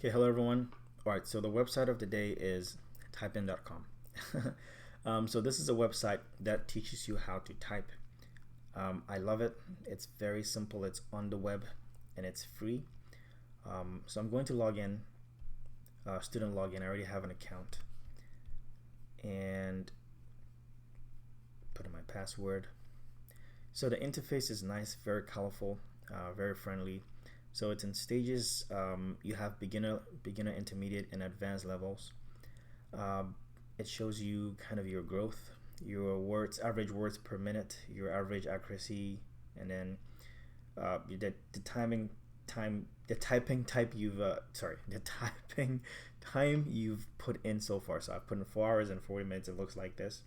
Okay, hello everyone. All right, so the website of the day is typein.com. So this is a website that teaches you how to type. I love it. It's very simple. It's on the web and it's free. So I'm going to log in, student login. I already have an account and put in my password. So the interface is nice, very colorful, very friendly. So it's in stages. You have beginner, intermediate, and advanced levels. It shows you kind of your growth, your words, average words per minute, your average accuracy, and then the typing time you've put in so far. So I've put in 4 hours and 40 minutes. It looks like this.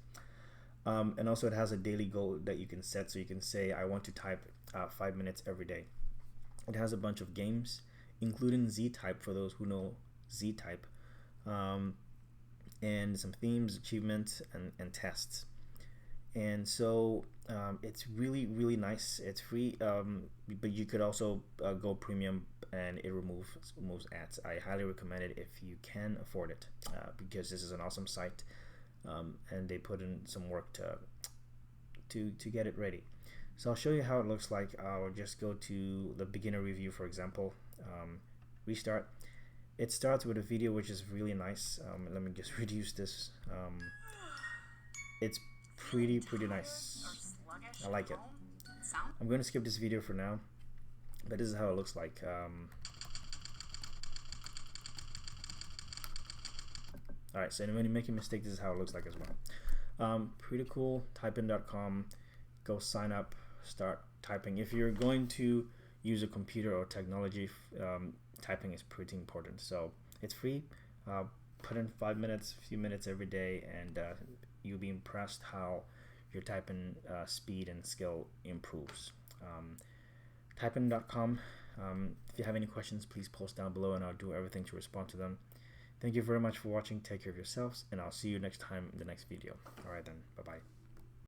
And also it has a daily goal that you can set. So you can say, I want to type 5 minutes every day. It has a bunch of games, including Z-Type for those who know Z-Type, and some themes, achievements, and tests. And so it's really, really nice. It's free, but you could also go premium and it removes ads. I highly recommend it if you can afford it, because this is an awesome site, and they put in some work to get it ready. So I'll show you how it looks like. I'll just go to the beginner review, for example, restart. It starts with a video which is really nice. Let me just reduce this. It's pretty nice. I like it. I'm going to skip this video for now, but this is how it looks like. Alright, so when you make a mistake, this is how it looks like as well. Pretty cool. Typein.com. Go sign up, start typing. If you're going to use a computer or technology, typing is pretty important. So it's free. Put in 5 minutes, a few minutes every day, and you'll be impressed how your typing speed and skill improves. Typein.com. If you have any questions, please post down below and I'll do everything to respond to them. Thank you very much for watching. Take care of yourselves, and I'll see you next time in the next video. Alright then, bye bye.